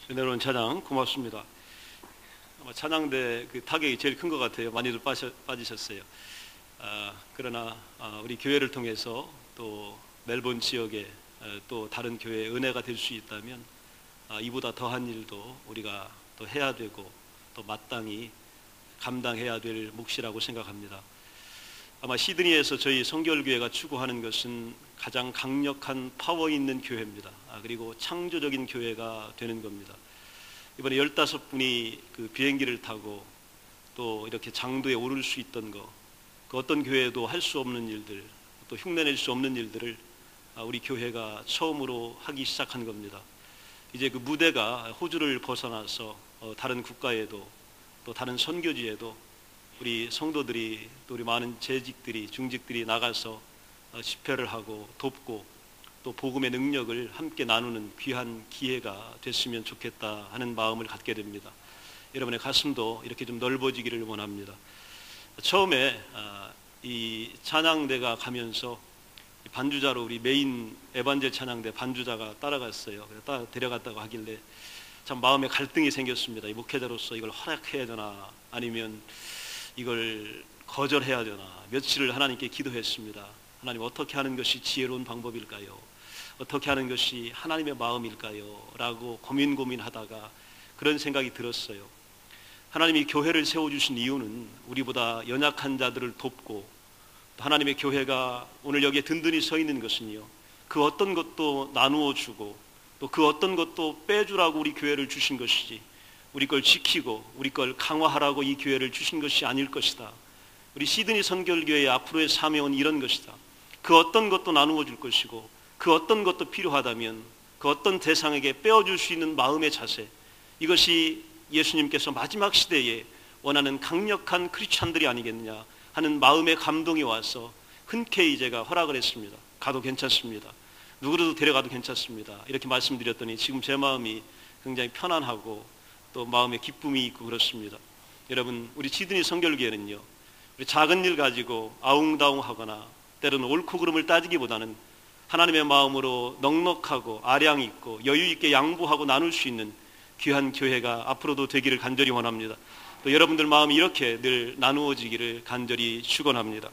은혜로운 찬양 고맙습니다. 아마 찬양대 그 타격이 제일 큰 것 같아요. 많이들 빠지셨어요. 그러나 우리 교회를 통해서 또 멜본 지역에 또 다른 교회의 은혜가 될 수 있다면 이보다 더한 일도 우리가 또 해야 되고 또 마땅히 감당해야 될 몫이라고 생각합니다. 아마 시드니에서 저희 성결교회가 추구하는 것은 가장 강력한 파워 있는 교회입니다. 그리고 창조적인 교회가 되는 겁니다. 이번에 15분이 그 비행기를 타고 또 이렇게 장도에 오를 수 있던 그 어떤 교회도 할 수 없는 일들, 또 흉내낼 수 없는 일들을 우리 교회가 처음으로 하기 시작한 겁니다. 이제 그 무대가 호주를 벗어나서 다른 국가에도 또 다른 선교지에도 우리 성도들이 또 우리 많은 재직들이 중직들이 나가서 집회를 하고 돕고 또 복음의 능력을 함께 나누는 귀한 기회가 됐으면 좋겠다 하는 마음을 갖게 됩니다. 여러분의 가슴도 이렇게 좀 넓어지기를 원합니다. 처음에 이 찬양대가 가면서 반주자로 우리 메인 에반젤 찬양대 반주자가 따라갔어요. 데려갔다고 하길래 참 마음에 갈등이 생겼습니다. 이 목회자로서 이걸 허락해야 되나 아니면 이걸 거절해야 되나. 며칠을 하나님께 기도했습니다. 하나님, 어떻게 하는 것이 지혜로운 방법일까요? 어떻게 하는 것이 하나님의 마음일까요? 라고 고민하다가 그런 생각이 들었어요. 하나님이 교회를 세워주신 이유는 우리보다 연약한 자들을 돕고 하나님의 교회가 오늘 여기에 든든히 서 있는 것은요, 그 어떤 것도 나누어 주고 또 그 어떤 것도 빼주라고 우리 교회를 주신 것이지 우리 걸 지키고 우리 걸 강화하라고 이 교회를 주신 것이 아닐 것이다. 우리 시드니 선결교회의 앞으로의 사명은 이런 것이다. 그 어떤 것도 나누어 줄 것이고 그 어떤 것도 필요하다면 그 어떤 대상에게 빼어줄 수 있는 마음의 자세, 이것이 예수님께서 마지막 시대에 원하는 강력한 크리스찬들이 아니겠느냐 하는 마음의 감동이 와서 흔쾌히 제가 허락을 했습니다. 가도 괜찮습니다. 누구라도 데려가도 괜찮습니다. 이렇게 말씀드렸더니 지금 제 마음이 굉장히 편안하고 또 마음에 기쁨이 있고 그렇습니다. 여러분, 우리 시드니 선결교회는요, 우리 작은 일 가지고 아웅다웅하거나 때로는 옳고 그름을 따지기보다는 하나님의 마음으로 넉넉하고 아량 있고 여유 있게 양보하고 나눌 수 있는 귀한 교회가 앞으로도 되기를 간절히 원합니다. 또 여러분들 마음이 이렇게 늘 나누어지기를 간절히 축원합니다.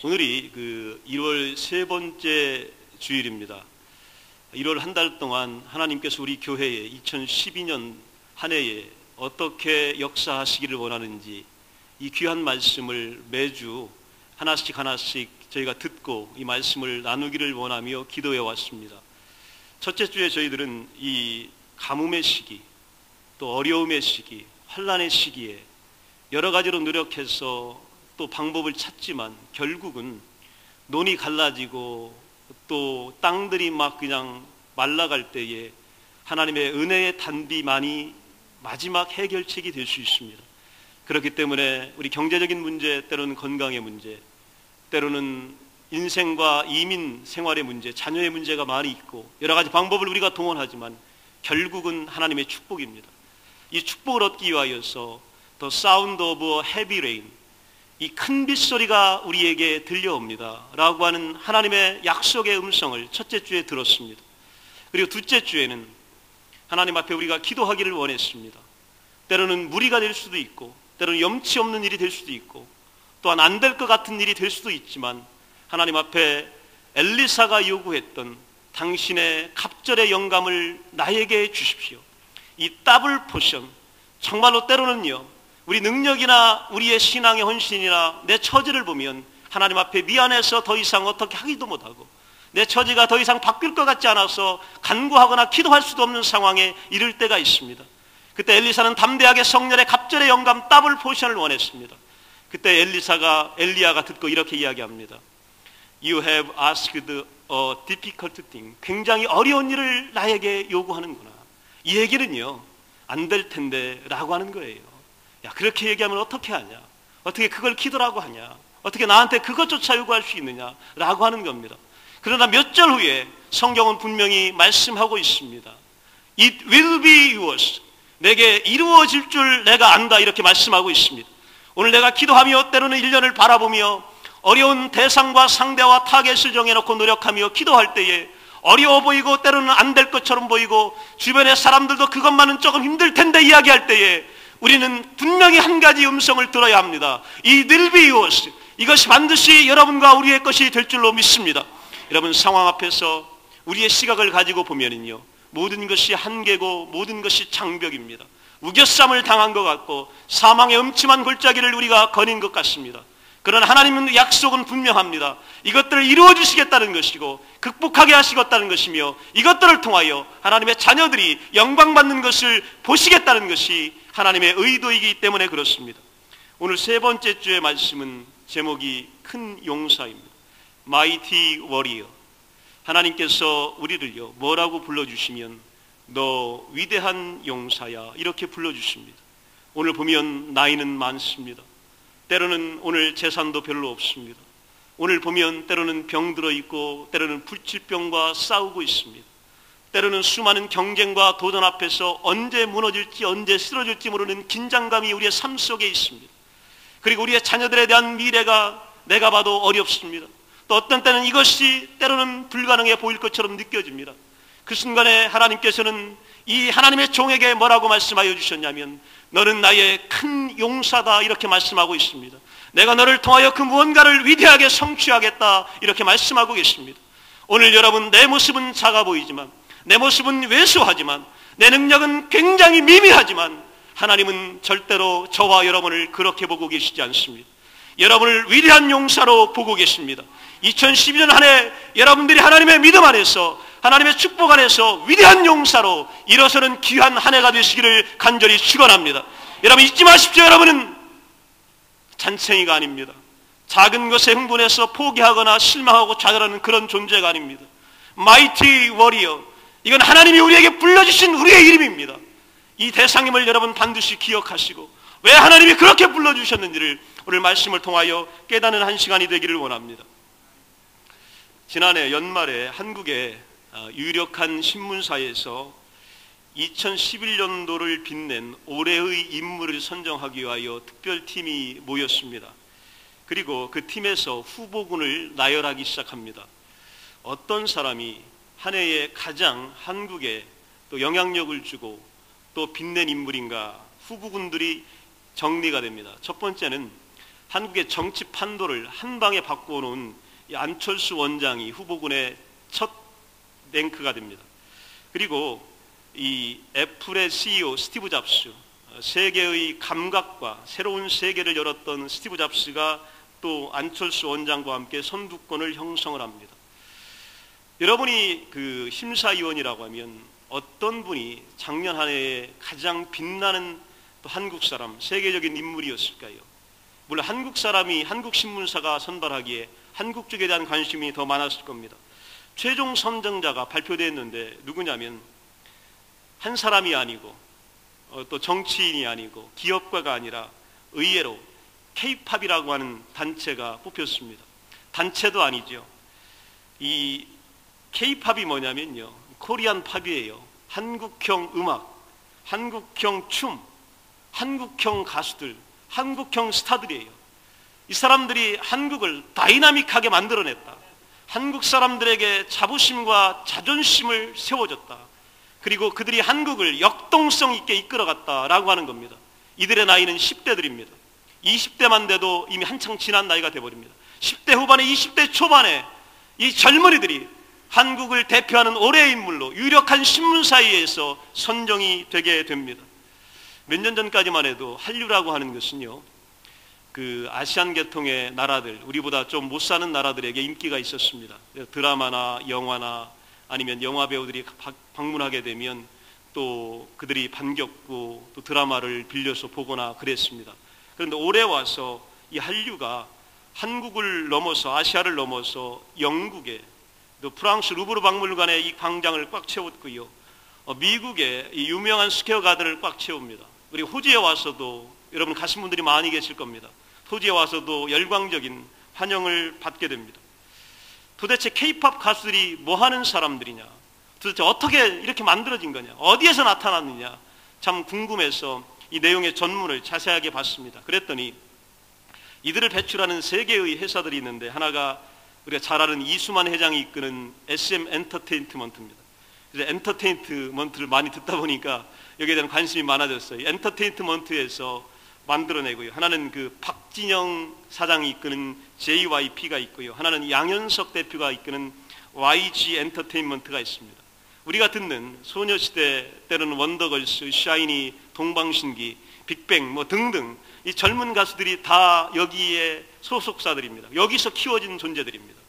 오늘이 그 1월 세 번째 주일입니다. 1월 한 달 동안 하나님께서 우리 교회에 2012년 한 해에 어떻게 역사하시기를 원하는지 이 귀한 말씀을 매주 하나씩 저희가 듣고 이 말씀을 나누기를 원하며 기도해 왔습니다. 첫째 주에 저희들은 이 가뭄의 시기, 또 어려움의 시기, 환난의 시기에 여러 가지로 노력해서 또 방법을 찾지만 결국은 논이 갈라지고 또 땅들이 막 그냥 말라갈 때에 하나님의 은혜의 단비만이 마지막 해결책이 될 수 있습니다. 그렇기 때문에 우리 경제적인 문제, 때로는 건강의 문제, 때로는 인생과 이민 생활의 문제, 자녀의 문제가 많이 있고 여러 가지 방법을 우리가 동원하지만 결국은 하나님의 축복입니다. 이 축복을 얻기 위하여서 The Sound of Heavy Rain, 이 큰 빗소리가 우리에게 들려옵니다 라고 하는 하나님의 약속의 음성을 첫째 주에 들었습니다. 그리고 둘째 주에는 하나님 앞에 우리가 기도하기를 원했습니다. 때로는 무리가 될 수도 있고 때로는 염치 없는 일이 될 수도 있고 또한 안 될 것 같은 일이 될 수도 있지만 하나님 앞에 엘리사가 요구했던 당신의 갑절의 영감을 나에게 주십시오. 이 더블 포션, 정말로 때로는요, 우리 능력이나 우리의 신앙의 헌신이나 내 처지를 보면 하나님 앞에 미안해서 더 이상 어떻게 하기도 못하고 내 처지가 더 이상 바뀔 것 같지 않아서 간구하거나 기도할 수도 없는 상황에 이를 때가 있습니다. 그때 엘리사는 담대하게 성령의 갑절의 영감 더블 포션을 원했습니다. 그때 엘리야가 듣고 이렇게 이야기합니다. You have asked a difficult thing. 굉장히 어려운 일을 나에게 요구하는구나. 이 얘기는요, 안 될 텐데 라고 하는 거예요. 야, 그렇게 얘기하면 어떻게 하냐? 어떻게 그걸 기도라고 하냐? 어떻게 나한테 그것조차 요구할 수 있느냐? 라고 하는 겁니다. 그러나 몇 절 후에 성경은 분명히 말씀하고 있습니다. It will be yours. 내게 이루어질 줄 내가 안다. 이렇게 말씀하고 있습니다. 오늘 내가 기도하며 때로는 1년을 바라보며 어려운 대상과 상대와 타겟을 정해놓고 노력하며 기도할 때에 어려워 보이고 때로는 안 될 것처럼 보이고 주변의 사람들도 그것만은 조금 힘들 텐데 이야기할 때에 우리는 분명히 한 가지 음성을 들어야 합니다. It will be yours. 이것이 반드시 여러분과 우리의 것이 될 줄로 믿습니다. 여러분, 상황 앞에서 우리의 시각을 가지고 보면은요, 모든 것이 한계고 모든 것이 장벽입니다. 우겨쌈을 당한 것 같고 사망의 음침한 골짜기를 우리가 거닌 것 같습니다. 그러나 하나님은 약속은 분명합니다. 이것들을 이루어 주시겠다는 것이고 극복하게 하시겠다는 것이며 이것들을 통하여 하나님의 자녀들이 영광받는 것을 보시겠다는 것이 하나님의 의도이기 때문에 그렇습니다. 오늘 세 번째 주의 말씀은 제목이 큰 용사입니다. Mighty Warrior. 하나님께서 우리를요, 뭐라고 불러주시면 너 위대한 용사야 이렇게 불러주십니다. 오늘 보면 나이는 많습니다. 때로는 오늘 재산도 별로 없습니다. 오늘 보면 때로는 병들어 있고 때로는 불치병과 싸우고 있습니다. 때로는 수많은 경쟁과 도전 앞에서 언제 무너질지 언제 쓰러질지 모르는 긴장감이 우리의 삶 속에 있습니다. 그리고 우리의 자녀들에 대한 미래가 내가 봐도 어렵습니다. 또 어떤 때는 이것이 때로는 불가능해 보일 것처럼 느껴집니다. 그 순간에 하나님께서는 이 하나님의 종에게 뭐라고 말씀하여 주셨냐면 너는 나의 큰 용사다 이렇게 말씀하고 있습니다. 내가 너를 통하여 그 무언가를 위대하게 성취하겠다 이렇게 말씀하고 계십니다. 오늘 여러분, 내 모습은 작아 보이지만 내 모습은 왜소하지만 내 능력은 굉장히 미미하지만 하나님은 절대로 저와 여러분을 그렇게 보고 계시지 않습니다. 여러분을 위대한 용사로 보고 계십니다. 2012년 한 해 여러분들이 하나님의 믿음 안에서 하나님의 축복 안에서 위대한 용사로 일어서는 귀한 한 해가 되시기를 간절히 축원합니다. 여러분 잊지 마십시오. 여러분은 잔챙이가 아닙니다. 작은 것에 흥분해서 포기하거나 실망하고 좌절하는 그런 존재가 아닙니다. Mighty Warrior. 이건 하나님이 우리에게 불러주신 우리의 이름입니다. 이 대상임을 여러분 반드시 기억하시고 왜 하나님이 그렇게 불러주셨는지를 오늘 말씀을 통하여 깨닫는 한 시간이 되기를 원합니다. 지난해 연말에 한국의 유력한 신문사에서 2011년도를 빛낸 올해의 인물을 선정하기 위하여 특별팀이 모였습니다. 그리고 그 팀에서 후보군을 나열하기 시작합니다. 어떤 사람이 한 해에 가장 한국에 또 영향력을 주고 또 빛낸 인물인가 후보군들이 정리가 됩니다. 첫 번째는 한국의 정치 판도를 한 방에 바꿔놓은 이 안철수 원장이 후보군의 첫 랭크가 됩니다. 그리고 이 애플의 CEO 스티브 잡스, 세계의 감각과 새로운 세계를 열었던 스티브 잡스가 또 안철수 원장과 함께 선두권을 형성을 합니다. 여러분이 그 심사위원이라고 하면 어떤 분이 작년 한 해에 가장 빛나는 또 한국 사람, 세계적인 인물이었을까요? 물론 한국 사람이 한국 신문사가 선발하기에 한국 쪽에 대한 관심이 더 많았을 겁니다. 최종 선정자가 발표됐는데 누구냐면 한 사람이 아니고 또 정치인이 아니고 기업가가 아니라 의외로 K-팝이라고 하는 단체가 뽑혔습니다. 단체도 아니죠. 이 K-팝이 뭐냐면요, 코리안 팝이에요. 한국형 음악, 한국형 춤, 한국형 가수들, 한국형 스타들이에요. 이 사람들이 한국을 다이나믹하게 만들어냈다. 한국 사람들에게 자부심과 자존심을 세워줬다. 그리고 그들이 한국을 역동성 있게 이끌어갔다라고 하는 겁니다. 이들의 나이는 10대들입니다. 20대만 돼도 이미 한창 지난 나이가 돼버립니다. 10대 후반에 20대 초반에 이 젊은이들이 한국을 대표하는 올해의 인물로 유력한 신문사에서 선정이 되게 됩니다. 몇 년 전까지만 해도 한류라고 하는 것은요, 그 아시안 계통의 나라들, 우리보다 좀 못 사는 나라들에게 인기가 있었습니다. 드라마나 영화나 아니면 영화 배우들이 방문하게 되면 또 그들이 반겼고 또 드라마를 빌려서 보거나 그랬습니다. 그런데 올해 와서 이 한류가 한국을 넘어서 아시아를 넘어서 영국에 또 프랑스 루브르 박물관의 이 광장을 꽉 채웠고요, 미국의 이 유명한 스퀘어 가든을 꽉 채웁니다. 그리고 호주에 와서도 여러분 가신 분들이 많이 계실 겁니다. 호주에 와서도 열광적인 환영을 받게 됩니다. 도대체 K-팝 가수들이 뭐 하는 사람들이냐, 도대체 어떻게 이렇게 만들어진 거냐, 어디에서 나타났느냐, 참 궁금해서 이 내용의 전문을 자세하게 봤습니다. 그랬더니 이들을 배출하는 세 개의 회사들이 있는데 하나가 우리가 잘 아는 이수만 회장이 이끄는 SM 엔터테인먼트입니다. 그래서 엔터테인먼트를 많이 듣다 보니까 여기에 대한 관심이 많아졌어요. 엔터테인먼트에서 만들어내고요. 하나는 그 박진영 사장이 이끄는 JYP가 있고요. 하나는 양현석 대표가 이끄는 YG 엔터테인먼트가 있습니다. 우리가 듣는 소녀시대, 때로는 원더걸스, 샤이니, 동방신기, 빅뱅 뭐 등등 이 젊은 가수들이 다 여기에 소속사들입니다. 여기서 키워진 존재들입니다.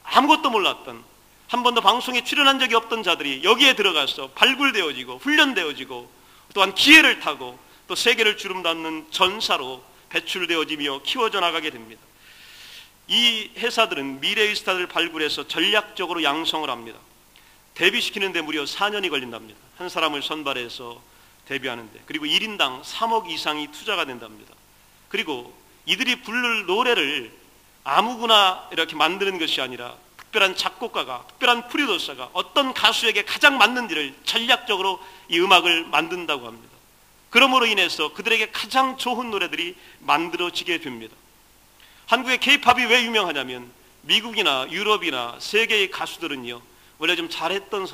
아무것도 몰랐던, 한 번도 방송에 출연한 적이 없던 자들이 여기에 들어가서 발굴되어지고 훈련되어지고 또한 기회를 타고 또 세계를 주름닫는 전사로 배출되어지며 키워져 나가게 됩니다. 이 회사들은 미래의 스타들을 발굴해서 전략적으로 양성을 합니다. 데뷔시키는데 무려 4년이 걸린답니다. 한 사람을 선발해서 데뷔하는데. 그리고 1인당 3억 이상이 투자가 된답니다. 그리고 이들이 부를 노래를 아무거나 이렇게 만드는 것이 아니라 특별한 작곡가가, 특별한 프로듀서가 어떤 가수에게 가장 맞는지를 전략적으로 이 음악을 만든다고 합니다. 그러므로 인해서 그들에게 가장 좋은 노래들이 만들어지게 됩니다. 한국의 K-팝이 왜 유명하냐면 미국이나 유럽이나 세계의 가수들은요, 원래 좀 잘했던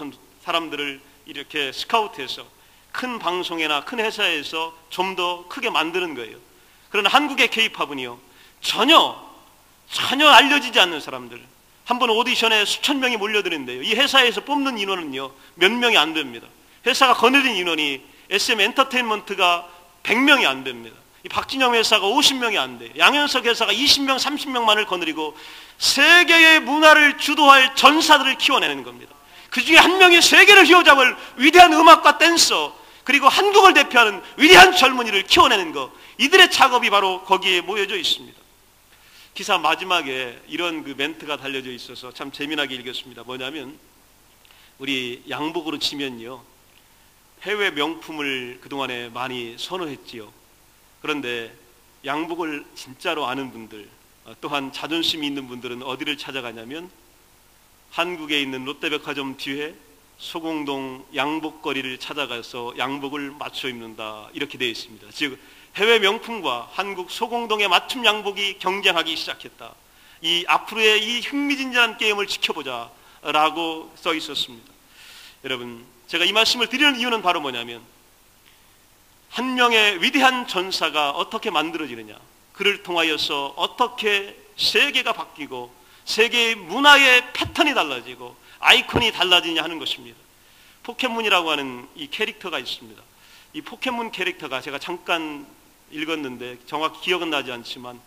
사람들을 이렇게 스카우트해서 큰 방송이나 큰 회사에서 좀 더 크게 만드는 거예요. 그러나 한국의 K-팝은요, 전혀 알려지지 않는 사람들, 한번 오디션에 수천 명이 몰려드는데요, 이 회사에서 뽑는 인원은요 몇 명이 안 됩니다. 회사가 거느린 인원이 SM 엔터테인먼트가 100명이 안 됩니다. 이 박진영 회사가 50명이 안 돼요. 양현석 회사가 20명, 30명만을 거느리고 세계의 문화를 주도할 전사들을 키워내는 겁니다. 그 중에 한 명이 세계를 휘어잡을 위대한 음악과 댄서, 그리고 한국을 대표하는 위대한 젊은이를 키워내는 것, 이들의 작업이 바로 거기에 모여져 있습니다. 기사 마지막에 이런 그 멘트가 달려져 있어서 참 재미나게 읽었습니다. 뭐냐면, 우리 양복으로 치면요, 해외 명품을 그동안에 많이 선호했지요. 그런데 양복을 진짜로 아는 분들, 또한 자존심이 있는 분들은 어디를 찾아가냐면 한국에 있는 롯데백화점 뒤에 소공동 양복거리를 찾아가서 양복을 맞춰 입는다, 이렇게 되어 있습니다. 즉 해외 명품과 한국 소공동의 맞춤 양복이 경쟁하기 시작했다. 이 앞으로의 이 흥미진진한 게임을 지켜보자 라고 써 있었습니다. 여러분, 제가 이 말씀을 드리는 이유는 바로 뭐냐면, 한 명의 위대한 전사가 어떻게 만들어지느냐, 그를 통하여서 어떻게 세계가 바뀌고 세계의 문화의 패턴이 달라지고 아이콘이 달라지냐 하는 것입니다. 포켓몬이라고 하는 이 캐릭터가 있습니다. 이 포켓몬 캐릭터가 제가 잠깐 읽었는데 정확히 기억은 나지 않지만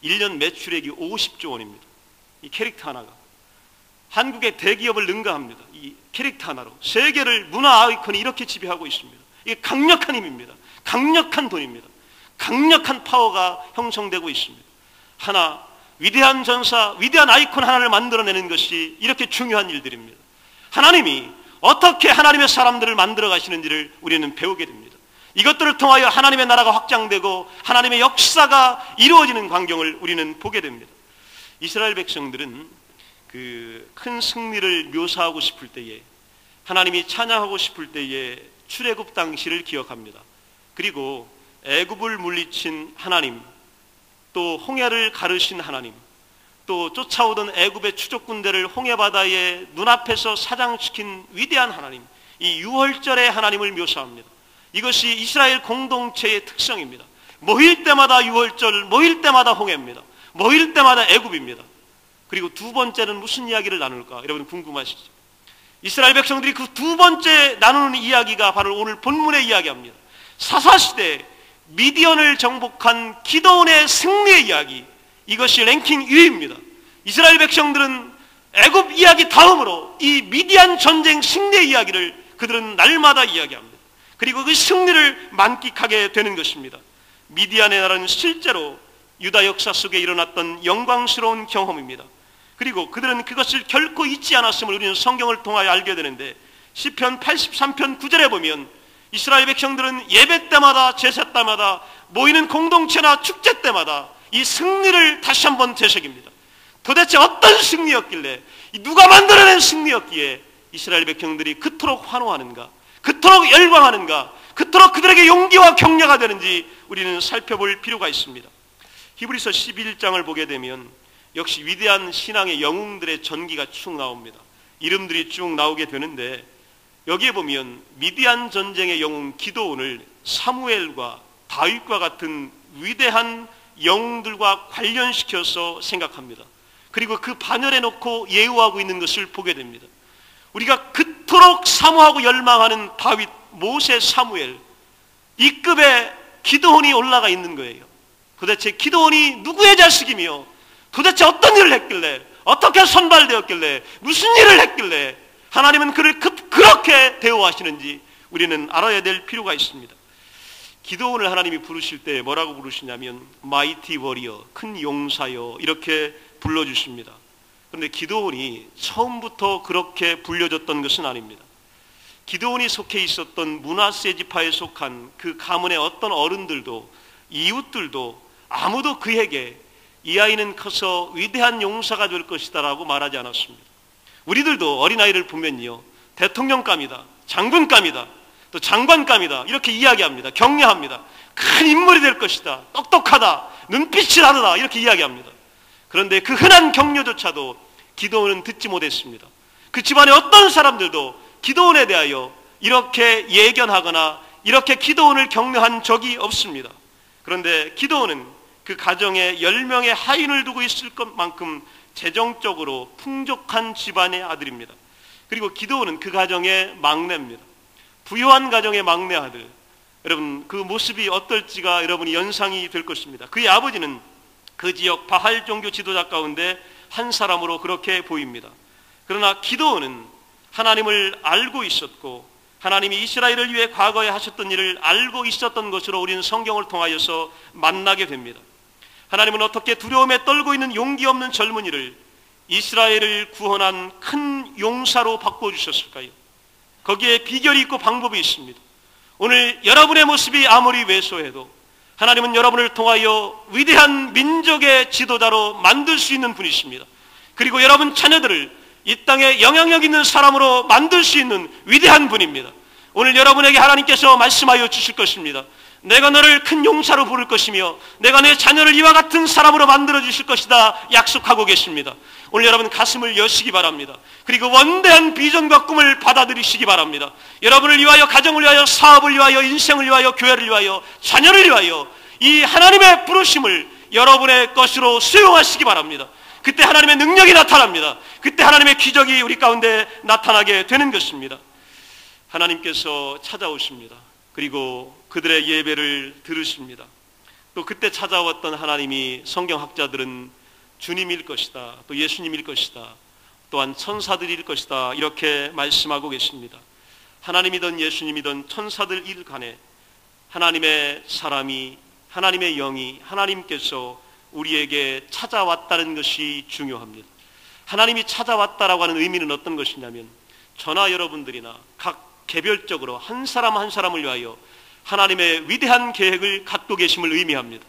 1년 매출액이 50조 원입니다. 이 캐릭터 하나가 한국의 대기업을 능가합니다. 이 캐릭터 하나로 세계를, 문화 아이콘이 이렇게 지배하고 있습니다. 이게 강력한 힘입니다. 강력한 돈입니다. 강력한 파워가 형성되고 있습니다. 하나, 위대한 전사, 위대한 아이콘 하나를 만들어내는 것이 이렇게 중요한 일들입니다. 하나님이 어떻게 하나님의 사람들을 만들어 가시는지를 우리는 배우게 됩니다. 이것들을 통하여 하나님의 나라가 확장되고 하나님의 역사가 이루어지는 광경을 우리는 보게 됩니다. 이스라엘 백성들은 그 큰 승리를 묘사하고 싶을 때에, 하나님이 찬양하고 싶을 때에 출애굽 당시를 기억합니다. 그리고 애굽을 물리친 하나님, 또 홍해를 가르신 하나님, 또 쫓아오던 애굽의 추적군대를 홍해바다의 눈앞에서 사장시킨 위대한 하나님, 이 유월절의 하나님을 묘사합니다. 이것이 이스라엘 공동체의 특성입니다. 모일 때마다 유월절, 모일 때마다 홍해입니다. 모일 때마다 애굽입니다. 그리고 두 번째는 무슨 이야기를 나눌까? 여러분 궁금하시죠? 이스라엘 백성들이 그 두 번째 나누는 이야기가 바로 오늘 본문의 이야기합니다. 사사시대 미디언을 정복한 기드온의 승리의 이야기, 이것이 랭킹 2위입니다. 이스라엘 백성들은 애굽 이야기 다음으로 이 미디안 전쟁 승리의 이야기를 그들은 날마다 이야기합니다. 그리고 그 승리를 만끽하게 되는 것입니다. 미디안의 나라는 실제로 유다 역사 속에 일어났던 영광스러운 경험입니다. 그리고 그들은 그것을 결코 잊지 않았음을 우리는 성경을 통하여 알게 되는데, 시편 83편 9절에 보면 이스라엘 백성들은 예배 때마다, 제사 때마다, 모이는 공동체나 축제 때마다 이 승리를 다시 한번 되새깁니다. 도대체 어떤 승리였길래, 누가 만들어낸 승리였기에 이스라엘 백성들이 그토록 환호하는가, 그토록 열광하는가, 그토록 그들에게 용기와 격려가 되는지 우리는 살펴볼 필요가 있습니다. 히브리서 11장을 보게 되면 역시 위대한 신앙의 영웅들의 전기가 쭉 나옵니다. 이름들이 쭉 나오게 되는데, 여기에 보면 미디안 전쟁의 영웅 기드온을 사무엘과 다윗과 같은 위대한 영웅들과 관련시켜서 생각합니다. 그리고 그 반열에 놓고 예우하고 있는 것을 보게 됩니다. 우리가 그토록 사모하고 열망하는 다윗, 모세, 사무엘, 이 급의 기드온이 올라가 있는 거예요. 도대체 기드온이 누구의 자식이며 도대체 어떤 일을 했길래, 어떻게 선발되었길래, 무슨 일을 했길래 하나님은 그를 그렇게 대우하시는지 우리는 알아야 될 필요가 있습니다. 기드온을 하나님이 부르실 때 뭐라고 부르시냐면 마이티 워리어, 큰 용사여, 이렇게 불러주십니다. 그런데 기드온이 처음부터 그렇게 불려졌던 것은 아닙니다. 기드온이 속해 있었던 므낫세 지파에 속한 그 가문의 어떤 어른들도 이웃들도 아무도 그에게 이 아이는 커서 위대한 용사가 될 것이다 라고 말하지 않았습니다. 우리들도 어린아이를 보면요, 대통령감이다, 장군감이다, 또 장관감이다, 이렇게 이야기합니다. 격려합니다. 큰 인물이 될 것이다, 똑똑하다, 눈빛이 다르다, 이렇게 이야기합니다. 그런데 그 흔한 격려조차도 기드온은 듣지 못했습니다. 그 집안의 어떤 사람들도 기드온에 대하여 이렇게 예견하거나 이렇게 기드온을 격려한 적이 없습니다. 그런데 기드온은 그 가정에 10명의 하인을 두고 있을 것만큼 재정적으로 풍족한 집안의 아들입니다. 그리고 기드온은 그 가정의 막내입니다. 부유한 가정의 막내 아들. 여러분, 그 모습이 어떨지가 여러분이 연상이 될 것입니다. 그의 아버지는 그 지역 바할 종교 지도자 가운데 한 사람으로 그렇게 보입니다. 그러나 기드온은 하나님을 알고 있었고 하나님이 이스라엘을 위해 과거에 하셨던 일을 알고 있었던 것으로 우리는 성경을 통하여서 만나게 됩니다. 하나님은 어떻게 두려움에 떨고 있는 용기 없는 젊은이를 이스라엘을 구원한 큰 용사로 바꿔주셨을까요? 거기에 비결이 있고 방법이 있습니다. 오늘 여러분의 모습이 아무리 왜소해도 하나님은 여러분을 통하여 위대한 민족의 지도자로 만들 수 있는 분이십니다. 그리고 여러분 자녀들을 이 땅에 영향력 있는 사람으로 만들 수 있는 위대한 분입니다. 오늘 여러분에게 하나님께서 말씀하여 주실 것입니다. 내가 너를 큰 용사로 부를 것이며 내가 내 자녀를 이와 같은 사람으로 만들어 주실 것이다 약속하고 계십니다. 오늘 여러분 가슴을 여시기 바랍니다. 그리고 원대한 비전과 꿈을 받아들이시기 바랍니다. 여러분을 위하여, 가정을 위하여, 사업을 위하여, 인생을 위하여, 교회를 위하여, 자녀를 위하여 이 하나님의 부르심을 여러분의 것으로 수용하시기 바랍니다. 그때 하나님의 능력이 나타납니다. 그때 하나님의 기적이 우리 가운데 나타나게 되는 것입니다. 하나님께서 찾아오십니다. 그리고 그들의 예배를 들으십니다. 또 그때 찾아왔던 하나님이 성경학자들은 주님일 것이다, 또 예수님일 것이다, 또한 천사들일 것이다, 이렇게 말씀하고 계십니다. 하나님이든 예수님이든 천사들일 간에 하나님의 사람이, 하나님의 영이, 하나님께서 우리에게 찾아왔다는 것이 중요합니다. 하나님이 찾아왔다라고 하는 의미는 어떤 것이냐면 저나 여러분들이나 각 개별적으로 한 사람 한 사람을 위하여 하나님의 위대한 계획을 갖고 계심을 의미합니다.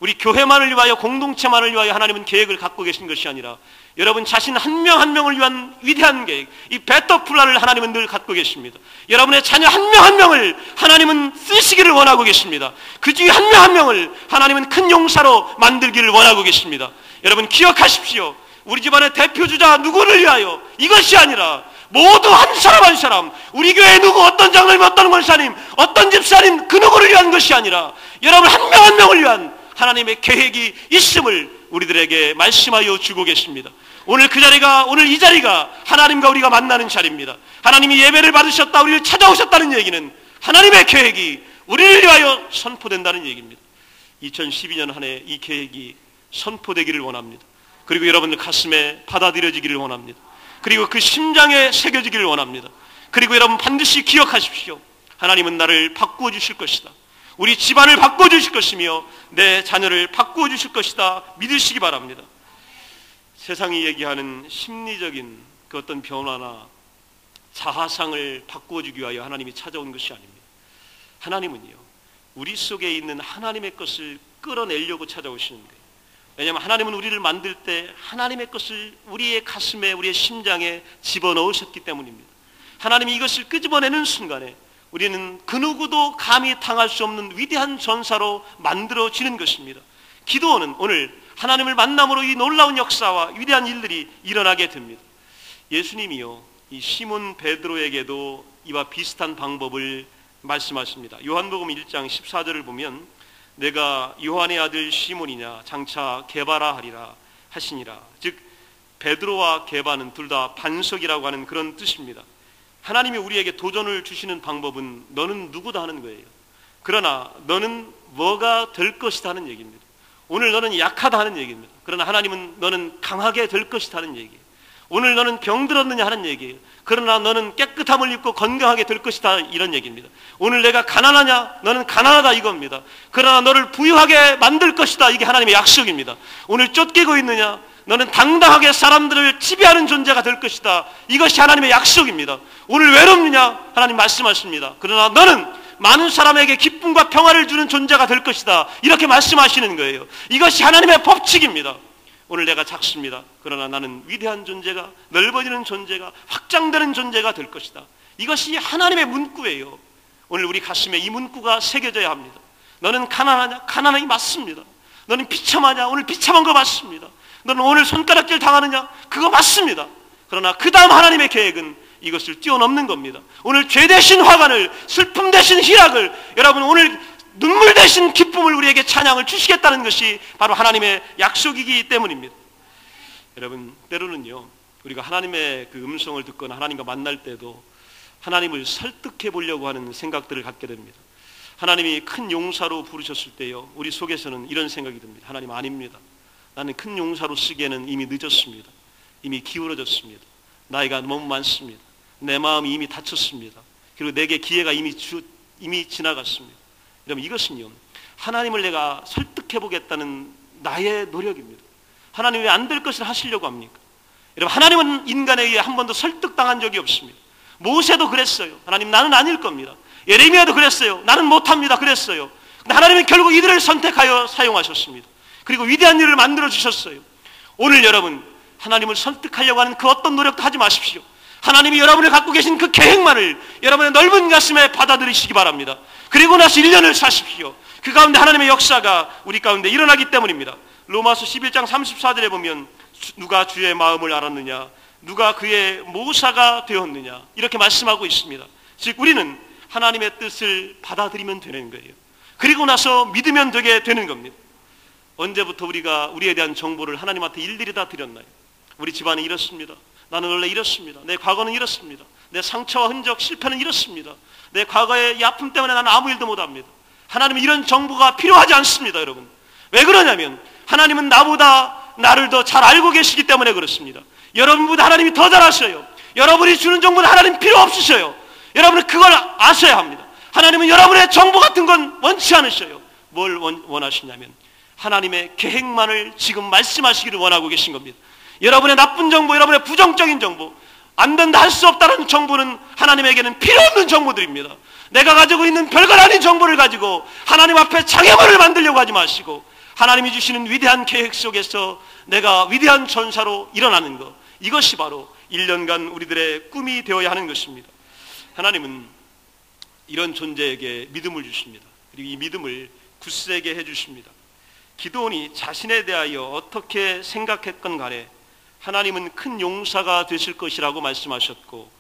우리 교회만을 위하여, 공동체만을 위하여 하나님은 계획을 갖고 계신 것이 아니라 여러분 자신 한 명 한 명을 위한 위대한 계획, 이 베터 플랜을 하나님은 늘 갖고 계십니다. 여러분의 자녀 한 명 한 명을 하나님은 쓰시기를 원하고 계십니다. 그 중에 한 명 한 명을 하나님은 큰 용사로 만들기를 원하고 계십니다. 여러분 기억하십시오. 우리 집안의 대표주자 누구를 위하여, 이것이 아니라 모두 한 사람 한 사람, 우리 교회 누구, 어떤 장로님, 어떤 권사님, 어떤 집사님, 그 누구를 위한 것이 아니라 여러분 한 명 한 명을 위한 하나님의 계획이 있음을 우리들에게 말씀하여 주고 계십니다. 오늘 그 자리가, 오늘 이 자리가 하나님과 우리가 만나는 자리입니다. 하나님이 예배를 받으셨다, 우리를 찾아오셨다는 얘기는 하나님의 계획이 우리를 위하여 선포된다는 얘기입니다. 2012년 한 해 이 계획이 선포되기를 원합니다. 그리고 여러분들 가슴에 받아들여지기를 원합니다. 그리고 그 심장에 새겨지기를 원합니다. 그리고 여러분 반드시 기억하십시오. 하나님은 나를 바꾸어 주실 것이다. 우리 집안을 바꾸어 주실 것이며 내 자녀를 바꾸어 주실 것이다. 믿으시기 바랍니다. 세상이 얘기하는 심리적인 그 어떤 변화나 자아상을 바꾸어 주기 위하여 하나님이 찾아온 것이 아닙니다. 하나님은요, 우리 속에 있는 하나님의 것을 끌어내려고 찾아오시는 거예요. 왜냐하면 하나님은 우리를 만들 때 하나님의 것을 우리의 가슴에, 우리의 심장에 집어넣으셨기 때문입니다. 하나님이 이것을 끄집어내는 순간에 우리는 그 누구도 감히 당할 수 없는 위대한 전사로 만들어지는 것입니다. 기도원은 오늘 하나님을 만남으로 이 놀라운 역사와 위대한 일들이 일어나게 됩니다. 예수님이요, 이 시몬 베드로에게도 이와 비슷한 방법을 말씀하십니다. 요한복음 1장 14절을 보면 내가 요한의 아들 시몬이냐 장차 게바라 하리라 하시니라. 즉 베드로와 게바는 둘 다 반석이라고 하는 그런 뜻입니다. 하나님이 우리에게 도전을 주시는 방법은 너는 누구다 하는 거예요. 그러나 너는 뭐가 될 것이다 하는 얘기입니다. 오늘 너는 약하다 하는 얘기입니다. 그러나 하나님은 너는 강하게 될 것이다 하는 얘기예요. 오늘 너는 병들었느냐 하는 얘기예요. 그러나 너는 깨끗함을 입고 건강하게 될 것이다 이런 얘기입니다. 오늘 내가 가난하냐? 너는 가난하다 이겁니다. 그러나 너를 부유하게 만들 것이다. 이게 하나님의 약속입니다. 오늘 쫓기고 있느냐? 너는 당당하게 사람들을 지배하는 존재가 될 것이다. 이것이 하나님의 약속입니다. 오늘 외롭느냐? 하나님 말씀하십니다. 그러나 너는 많은 사람에게 기쁨과 평화를 주는 존재가 될 것이다. 이렇게 말씀하시는 거예요. 이것이 하나님의 법칙입니다. 오늘 내가 작습니다. 그러나 나는 위대한 존재가, 넓어지는 존재가, 확장되는 존재가 될 것이다. 이것이 하나님의 문구예요. 오늘 우리 가슴에 이 문구가 새겨져야 합니다. 너는 가난하냐? 가난하기 맞습니다. 너는 비참하냐? 오늘 비참한 거 맞습니다. 너는 오늘 손가락질 당하느냐? 그거 맞습니다. 그러나 그 다음 하나님의 계획은 이것을 뛰어넘는 겁니다. 오늘 죄 대신 화관을, 슬픔 대신 희락을, 여러분 오늘 눈물 대신 기쁨을 우리에게 찬양을 주시겠다는 것이 바로 하나님의 약속이기 때문입니다. 여러분 때로는요, 우리가 하나님의 그 음성을 듣거나 하나님과 만날 때도 하나님을 설득해 보려고 하는 생각들을 갖게 됩니다. 하나님이 큰 용사로 부르셨을 때요, 우리 속에서는 이런 생각이 듭니다. 하나님 아닙니다. 나는 큰 용사로 쓰기에는 이미 늦었습니다. 이미 기울어졌습니다. 나이가 너무 많습니다. 내 마음이 이미 다쳤습니다. 그리고 내게 기회가 이미 지나갔습니다. 여러분 이것은요, 하나님을 내가 설득해 보겠다는 나의 노력입니다. 하나님이 왜 안 될 것을 하시려고 합니까? 여러분 하나님은 인간에 의해 한 번도 설득당한 적이 없습니다. 모세도 그랬어요. 하나님 나는 아닐 겁니다. 예레미야도 그랬어요. 나는 못합니다. 그랬어요. 근데 하나님은 결국 이들을 선택하여 사용하셨습니다. 그리고 위대한 일을 만들어 주셨어요. 오늘 여러분 하나님을 설득하려고 하는 그 어떤 노력도 하지 마십시오. 하나님이 여러분을 갖고 계신 그 계획만을 여러분의 넓은 가슴에 받아들이시기 바랍니다. 그리고 나서 1년을 사십시오. 그 가운데 하나님의 역사가 우리 가운데 일어나기 때문입니다. 로마서 11장 34절에 보면 누가 주의 마음을 알았느냐, 누가 그의 모사가 되었느냐 이렇게 말씀하고 있습니다. 즉 우리는 하나님의 뜻을 받아들이면 되는 거예요. 그리고 나서 믿으면 되게 되는 겁니다. 언제부터 우리가 우리에 대한 정보를 하나님한테 일일이 다 드렸나요? 우리 집안은 이렇습니다. 나는 원래 이렇습니다. 내 과거는 이렇습니다. 내 상처와 흔적, 실패는 이렇습니다. 내 과거의 이 아픔 때문에 나는 아무 일도 못합니다. 하나님은 이런 정보가 필요하지 않습니다. 여러분 왜 그러냐면 하나님은 나보다 나를 더 잘 알고 계시기 때문에 그렇습니다. 여러분보다 하나님이 더 잘 아셔요. 여러분이 주는 정보는 하나님 필요 없으셔요. 여러분은 그걸 아셔야 합니다. 하나님은 여러분의 정보 같은 건 원치 않으셔요. 뭘 원하시냐면 하나님의 계획만을 지금 말씀하시기를 원하고 계신 겁니다. 여러분의 나쁜 정보, 여러분의 부정적인 정보, 안 된다 할 수 없다는 정보는 하나님에게는 필요 없는 정보들입니다. 내가 가지고 있는 별것 아닌 정보를 가지고 하나님 앞에 장애물을 만들려고 하지 마시고 하나님이 주시는 위대한 계획 속에서 내가 위대한 전사로 일어나는 것, 이것이 바로 1년간 우리들의 꿈이 되어야 하는 것입니다. 하나님은 이런 존재에게 믿음을 주십니다. 그리고 이 믿음을 굳세게 해주십니다. 기드온이 자신에 대하여 어떻게 생각했건 간에 하나님은 큰 용사가 되실 것이라고 말씀하셨고,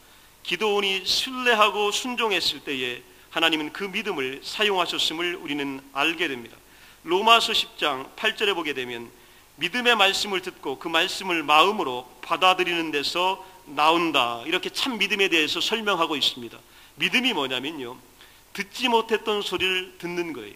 기드온이 신뢰하고 순종했을 때에 하나님은 그 믿음을 사용하셨음을 우리는 알게 됩니다. 로마서 10장 8절에 보게 되면 믿음의 말씀을 듣고 그 말씀을 마음으로 받아들이는 데서 나온다, 이렇게 참 믿음에 대해서 설명하고 있습니다. 믿음이 뭐냐면요, 듣지 못했던 소리를 듣는 거예요.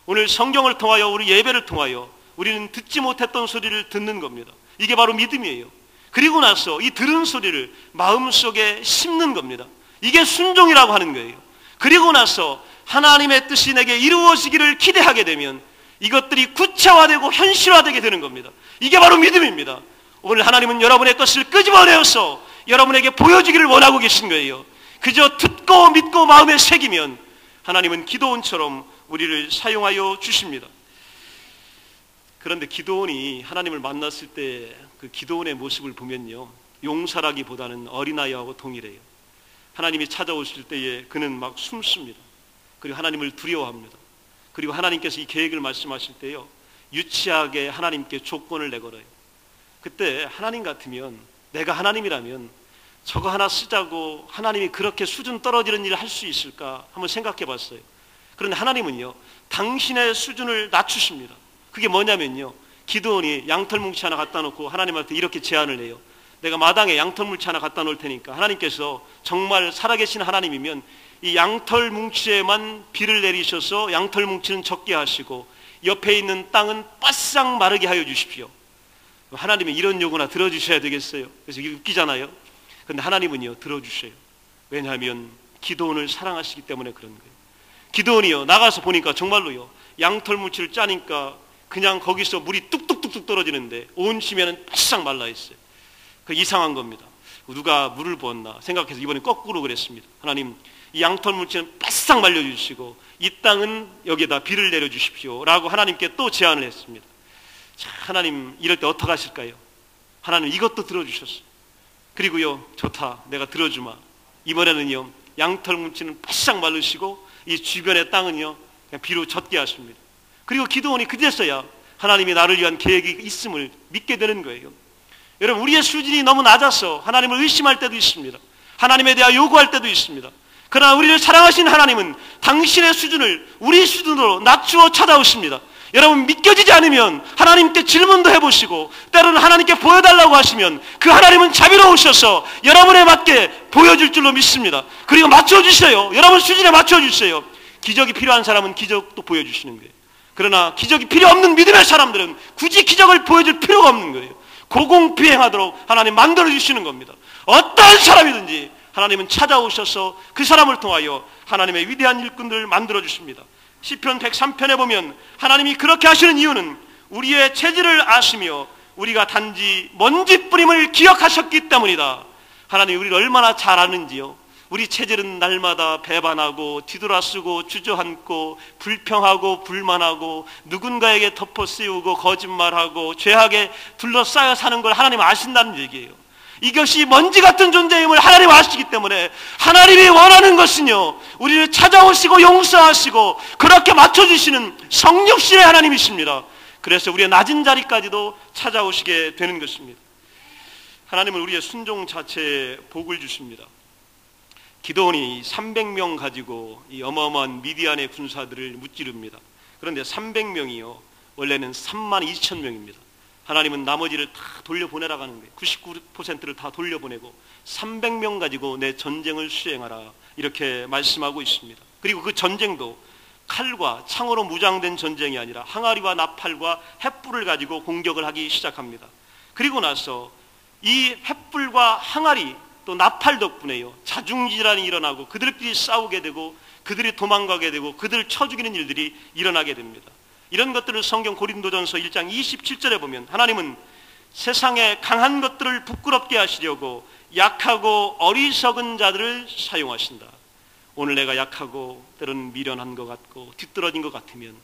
오늘 성경을 통하여, 우리 예배를 통하여 우리는 듣지 못했던 소리를 듣는 겁니다. 이게 바로 믿음이에요. 그리고 나서 이 들은 소리를 마음속에 심는 겁니다. 이게 순종이라고 하는 거예요. 그리고 나서 하나님의 뜻이 내게 이루어지기를 기대하게 되면 이것들이 구체화되고 현실화되게 되는 겁니다. 이게 바로 믿음입니다. 오늘 하나님은 여러분의 것을 끄집어내어서 여러분에게 보여주기를 원하고 계신 거예요. 그저 듣고 믿고 마음에 새기면 하나님은 기드온처럼 우리를 사용하여 주십니다. 그런데 기드온이 하나님을 만났을 때 그 기드온의 모습을 보면요, 용사라기보다는 어린아이하고 동일해요. 하나님이 찾아오실 때에 그는 막 숨습니다. 그리고 하나님을 두려워합니다. 그리고 하나님께서 이 계획을 말씀하실 때요, 유치하게 하나님께 조건을 내걸어요. 그때 하나님 같으면, 내가 하나님이라면 저거 하나 쓰자고 하나님이 그렇게 수준 떨어지는 일을 할 수 있을까 한번 생각해 봤어요. 그런데 하나님은요, 당신의 수준을 낮추십니다. 그게 뭐냐면요, 기드온이 양털뭉치 하나 갖다 놓고 하나님한테 이렇게 제안을 해요. 내가 마당에 양털뭉치 하나 갖다 놓을 테니까 하나님께서 정말 살아계신 하나님이면 이 양털뭉치에만 비를 내리셔서 양털뭉치는 적게 하시고 옆에 있는 땅은 바싹 마르게 하여 주십시오. 하나님은 이런 요구나 들어주셔야 되겠어요. 그래서 이게 웃기잖아요. 그런데 하나님은요, 들어주셔요. 왜냐하면 기드온을 사랑하시기 때문에 그런 거예요. 기드온이요, 나가서 보니까 정말로요, 양털뭉치를 짜니까 그냥 거기서 물이 뚝뚝뚝뚝 떨어지는데 온 심에는 바싹 말라 있어요. 그 이상한 겁니다. 누가 물을 부었나 생각해서 이번에 거꾸로 그랬습니다. 하나님, 이 양털뭉치는 바싹 말려주시고 이 땅은 여기에다 비를 내려주십시오 라고 하나님께 또 제안을 했습니다. 자, 하나님 이럴 때 어떻게 하실까요? 하나님 이것도 들어주셨어요. 그리고요, 좋다, 내가 들어주마. 이번에는요, 양털뭉치는 바싹 말르시고 이 주변의 땅은요, 그냥 비로 젖게 하십니다. 그리고 기드온이 그제서야 하나님이 나를 위한 계획이 있음을 믿게 되는 거예요. 여러분, 우리의 수준이 너무 낮아서 하나님을 의심할 때도 있습니다. 하나님에 대하여 요구할 때도 있습니다. 그러나 우리를 사랑하신 하나님은 당신의 수준을 우리 수준으로 낮추어 찾아오십니다. 여러분, 믿겨지지 않으면 하나님께 질문도 해보시고 때로는 하나님께 보여달라고 하시면 그 하나님은 자비로우셔서 여러분에 맞게 보여줄 줄로 믿습니다. 그리고 맞춰주세요. 여러분 수준에 맞춰주세요. 기적이 필요한 사람은 기적도 보여주시는 거예요. 그러나 기적이 필요 없는 믿음의 사람들은 굳이 기적을 보여줄 필요가 없는 거예요. 고공비행하도록 하나님 만들어주시는 겁니다. 어떤 사람이든지 하나님은 찾아오셔서 그 사람을 통하여 하나님의 위대한 일꾼들을 만들어주십니다. 시편 103편에 보면 하나님이 그렇게 하시는 이유는 우리의 체질을 아시며 우리가 단지 먼지뿌림을 기억하셨기 때문이다. 하나님이 우리를 얼마나 잘 아는지요. 우리 체질은 날마다 배반하고 뒤돌아쓰고 주저앉고 불평하고 불만하고 누군가에게 덮어씌우고 거짓말하고 죄악에 둘러싸여 사는 걸 하나님 아신다는 얘기예요. 이것이 먼지 같은 존재임을 하나님 아시기 때문에 하나님이 원하는 것은요, 우리를 찾아오시고 용서하시고 그렇게 맞춰주시는 성육신의 하나님이십니다. 그래서 우리의 낮은 자리까지도 찾아오시게 되는 것입니다. 하나님은 우리의 순종 자체에 복을 주십니다. 기드온이 300명 가지고 이 어마어마한 미디안의 군사들을 무찌릅니다. 그런데 300명이요 원래는 32,000명입니다. 하나님은 나머지를 다 돌려보내라고 하는 거예요. 99%를 다 돌려보내고 300명 가지고 내 전쟁을 수행하라 이렇게 말씀하고 있습니다. 그리고 그 전쟁도 칼과 창으로 무장된 전쟁이 아니라 항아리와 나팔과 횃불을 가지고 공격을 하기 시작합니다. 그리고 나서 이 횃불과 항아리 또 나팔 덕분에요 자중질환이 일어나고 그들끼리 싸우게 되고 그들이 도망가게 되고 그들을 쳐 죽이는 일들이 일어나게 됩니다. 이런 것들을 성경 고린도전서 1장 27절에 보면 하나님은 세상의 강한 것들을 부끄럽게 하시려고 약하고 어리석은 자들을 사용하신다. 오늘 내가 약하고 때로는 미련한 것 같고 뒤떨어진 것 같으면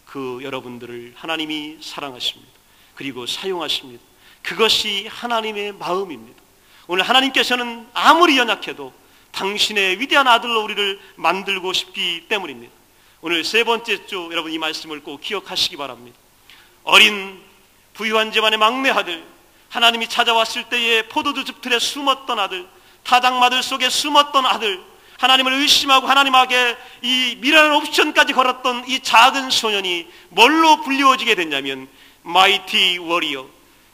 그 여러분들을 하나님이 사랑하십니다. 그리고 사용하십니다. 그것이 하나님의 마음입니다. 오늘 하나님께서는 아무리 연약해도 당신의 위대한 아들로 우리를 만들고 싶기 때문입니다. 오늘 세 번째 주 여러분 이 말씀을 꼭 기억하시기 바랍니다. 어린 부유한 집안의 막내 아들, 하나님이 찾아왔을 때에 포도주 틀에 숨었던 아들, 타작마들 속에 숨었던 아들, 하나님을 의심하고 하나님에게 이 미련한 옵션까지 걸었던 이 작은 소년이 뭘로 불리워지게 됐냐면 마이티 워리어,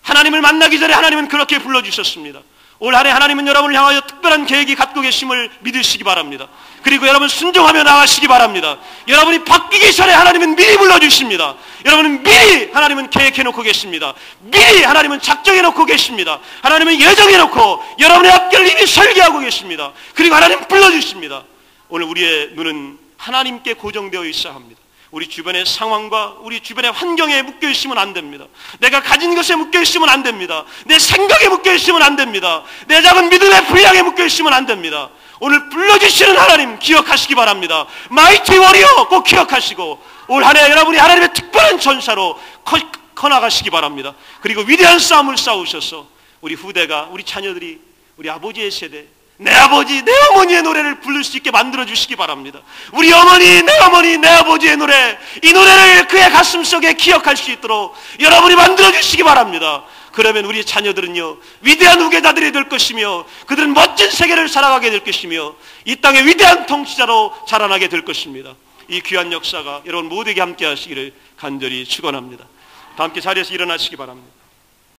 하나님을 만나기 전에 하나님은 그렇게 불러주셨습니다. 올 한해 하나님은 여러분을 향하여 특별한 계획이 갖고 계심을 믿으시기 바랍니다. 그리고 여러분 순종하며 나가시기 바랍니다. 여러분이 바뀌기 전에 하나님은 미리 불러주십니다. 여러분은 미리 하나님은 계획해놓고 계십니다. 미리 하나님은 작정해놓고 계십니다. 하나님은 예정해놓고 여러분의 앞길을 이미 설계하고 계십니다. 그리고 하나님 불러주십니다. 오늘 우리의 눈은 하나님께 고정되어 있어야 합니다. 우리 주변의 상황과 우리 주변의 환경에 묶여있으면 안 됩니다. 내가 가진 것에 묶여있으면 안 됩니다. 내 생각에 묶여있으면 안 됩니다. 내 작은 믿음의 분량에 묶여있으면 안 됩니다. 오늘 불러주시는 하나님 기억하시기 바랍니다. 마이티 워리어 꼭 기억하시고 올 한해 여러분이 하나님의 특별한 전사로 커나가시기 바랍니다. 그리고 위대한 싸움을 싸우셔서 우리 후대가, 우리 자녀들이, 우리 아버지의 세대, 내 아버지, 내 어머니의 노래를 부를 수 있게 만들어 주시기 바랍니다. 우리 어머니, 내 아버지의 노래, 이 노래를 그의 가슴속에 기억할 수 있도록 여러분이 만들어 주시기 바랍니다. 그러면 우리 자녀들은요, 위대한 후계자들이 될 것이며 그들은 멋진 세계를 살아가게 될 것이며 이 땅의 위대한 통치자로 자라나게 될 것입니다. 이 귀한 역사가 여러분 모두에게 함께 하시기를 간절히 축원합니다. 다 함께 자리에서 일어나시기 바랍니다.